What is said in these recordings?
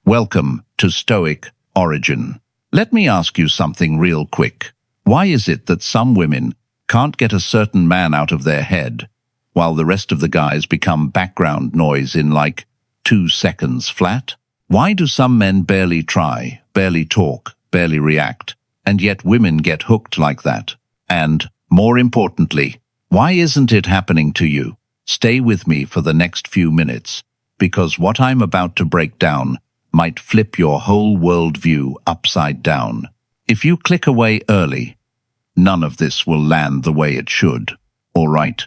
Welcome to Stoic Origin. Let me ask you something real quick. Why is it that some women can't get a certain man out of their head, while the rest of the guys become background noise in like 2 seconds flat? Why do some men barely try, barely talk, barely react, and yet women get hooked like that? And, more importantly, why isn't it happening to you? Stay with me for the next few minutes, because what I'm about to break down might flip your whole worldview upside down. If you click away early, none of this will land the way it should. All right,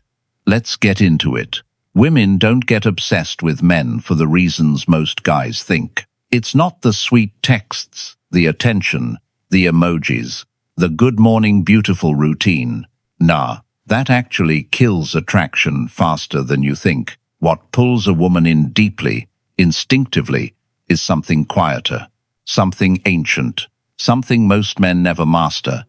let's get into it. Women don't get obsessed with men for the reasons most guys think. It's not the sweet texts, the attention, the emojis, the good morning beautiful routine. Nah, that actually kills attraction faster than you think. What pulls a woman in deeply, instinctively, is something quieter, something ancient, something most men never master,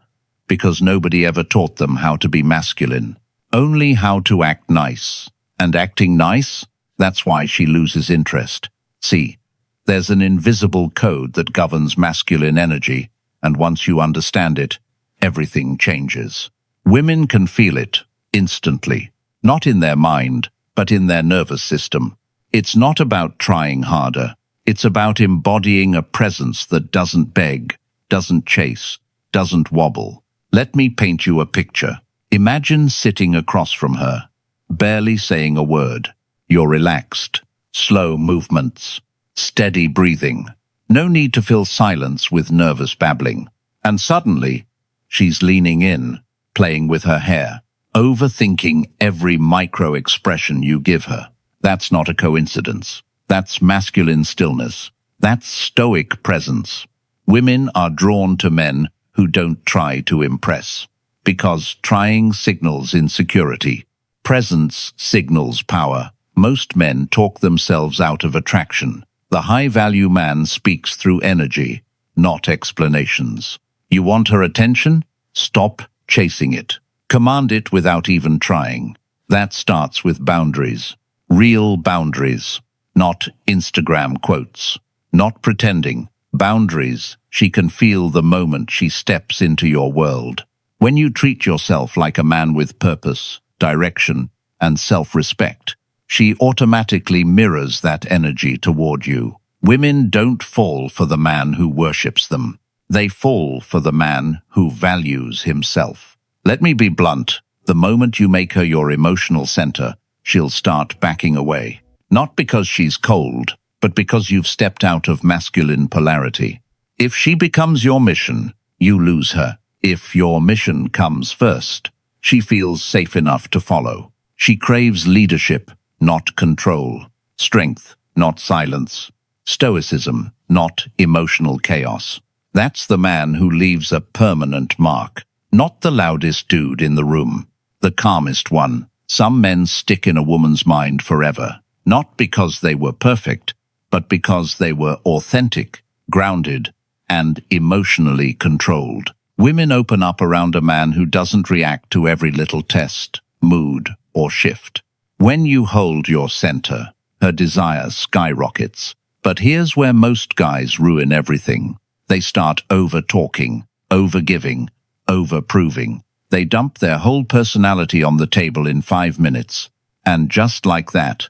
because nobody ever taught them how to be masculine, only how to act nice. And acting nice? That's why she loses interest. See, there's an invisible code that governs masculine energy, and once you understand it, everything changes. Women can feel it, instantly, not in their mind, but in their nervous system. It's not about trying harder. It's about embodying a presence that doesn't beg, doesn't chase, doesn't wobble. Let me paint you a picture. Imagine sitting across from her, barely saying a word. You're relaxed, slow movements, steady breathing. No need to fill silence with nervous babbling. And suddenly, she's leaning in, playing with her hair, overthinking every micro-expression you give her. That's not a coincidence. That's masculine stillness. That's stoic presence. Women are drawn to men who don't try to impress, because trying signals insecurity. Presence signals power. Most men talk themselves out of attraction. The high-value man speaks through energy, not explanations. You want her attention? Stop chasing it. Command it without even trying. That starts with boundaries. Real boundaries. Not Instagram quotes. Not pretending. Boundaries she can feel the moment she steps into your world. When you treat yourself like a man with purpose, direction, and self-respect, she automatically mirrors that energy toward you. Women don't fall for the man who worships them. They fall for the man who values himself. Let me be blunt. The moment you make her your emotional center, she'll start backing away. Not because she's cold, but because you've stepped out of masculine polarity. If she becomes your mission, you lose her. If your mission comes first, she feels safe enough to follow. She craves leadership, not control. Strength, not silence. Stoicism, not emotional chaos. That's the man who leaves a permanent mark. Not the loudest dude in the room, the calmest one. Some men stick in a woman's mind forever. Not because they were perfect, but because they were authentic, grounded, and emotionally controlled. Women open up around a man who doesn't react to every little test, mood, or shift. When you hold your center, her desire skyrockets. But here's where most guys ruin everything. They start over-talking, over-giving, over-proving. They dump their whole personality on the table in 5 minutes. And just like that,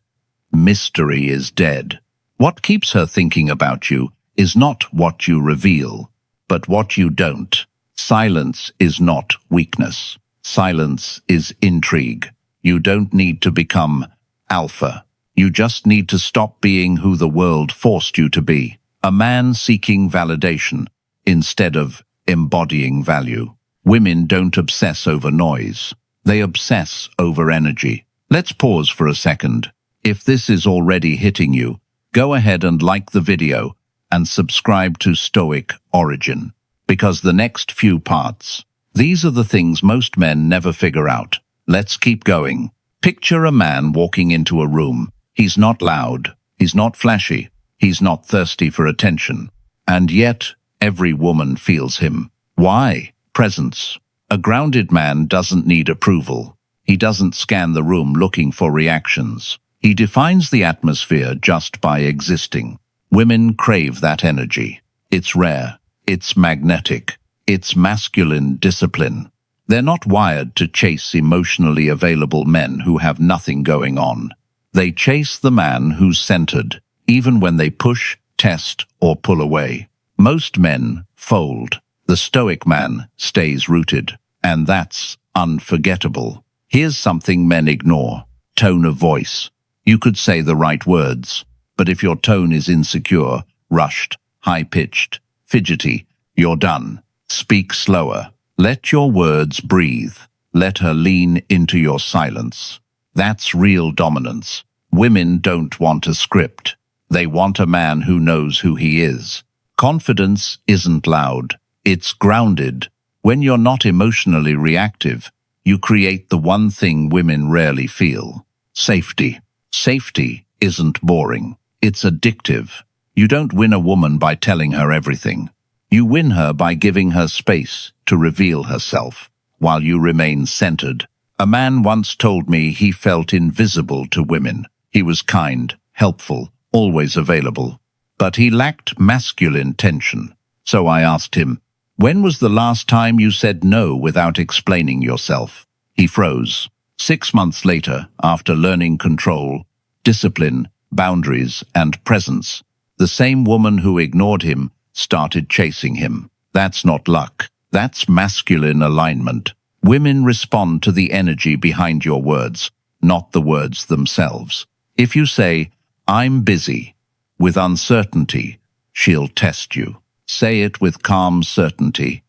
mystery is dead. What keeps her thinking about you is not what you reveal, but what you don't. Silence is not weakness. Silence is intrigue. You don't need to become alpha. You just need to stop being who the world forced you to be. A man seeking validation instead of embodying value. Women don't obsess over noise. They obsess over energy. Let's pause for a second. If this is already hitting you, go ahead and like the video and subscribe to Stoic Origin, because the next few parts, these are the things most men never figure out. Let's keep going. Picture a man walking into a room. He's not loud. He's not flashy. He's not thirsty for attention. And yet, every woman feels him. Why? Presence. A grounded man doesn't need approval. He doesn't scan the room looking for reactions. He defines the atmosphere just by existing. Women crave that energy. It's rare. It's magnetic. It's masculine discipline. They're not wired to chase emotionally available men who have nothing going on. They chase the man who's centered, even when they push, test, or pull away. Most men fold. The stoic man stays rooted, and that's unforgettable. Here's something men ignore: tone of voice. You could say the right words, but if your tone is insecure, rushed, high-pitched, fidgety, you're done. Speak slower. Let your words breathe. Let her lean into your silence. That's real dominance. Women don't want a script. They want a man who knows who he is. Confidence isn't loud. It's grounded. When you're not emotionally reactive, you create the one thing women rarely feel: safety. Safety isn't boring. It's addictive. You don't win a woman by telling her everything. You win her by giving her space to reveal herself, while you remain centered. A man once told me he felt invisible to women. He was kind, helpful, always available. But he lacked masculine tension. So I asked him, "When was the last time you said no without explaining yourself?" He froze. 6 months later, after learning control, discipline, boundaries, and presence, the same woman who ignored him started chasing him. That's not luck. That's masculine alignment. Women respond to the energy behind your words, not the words themselves. If you say, "I'm busy," with uncertainty, she'll test you. Say it with calm certainty.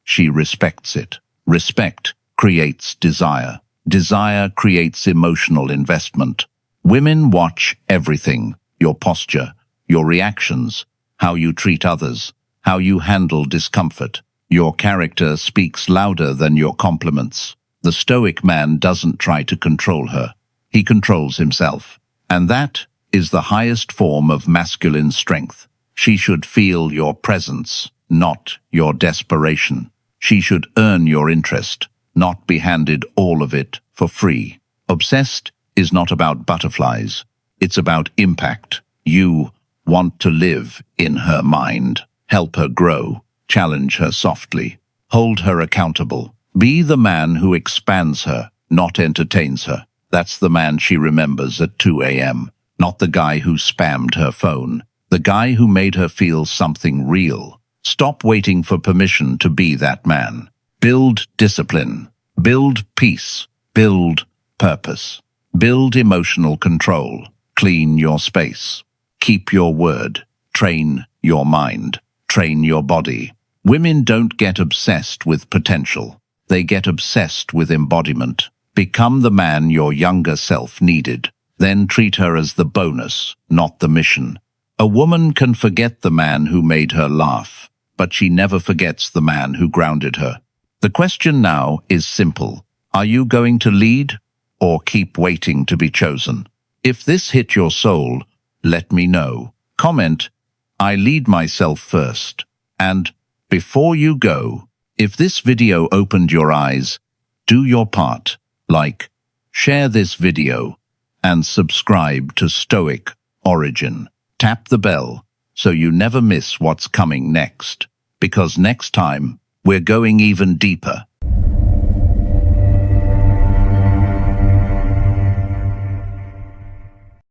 She respects it. Respect creates desire. Desire creates emotional investment. Women watch everything: your posture, your reactions, how you treat others, how you handle discomfort. Your character speaks louder than your compliments. The stoic man doesn't try to control her. He controls himself. And that is the highest form of masculine strength. She should feel your presence, not your desperation. She should earn your interest, not be handed all of it for free. Obsessed is not about butterflies. It's about impact. You want to live in her mind. Help her grow. Challenge her softly. Hold her accountable. Be the man who expands her, not entertains her. That's the man she remembers at 2 a.m., not the guy who spammed her phone. The guy who made her feel something real. Stop waiting for permission to be that man. Build discipline. Build peace. Build purpose. Build emotional control. Clean your space. Keep your word. Train your mind. Train your body. Women don't get obsessed with potential. They get obsessed with embodiment. Become the man your younger self needed. Then treat her as the bonus, not the mission. A woman can forget the man who made her laugh, but she never forgets the man who grounded her. The question now is simple. Are you going to lead or keep waiting to be chosen? If this hit your soul, let me know. Comment, "I lead myself first." And before you go, if this video opened your eyes, do your part. Like, share this video, and subscribe to Stoic Origin. Tap the bell so you never miss what's coming next, because next time we're going even deeper.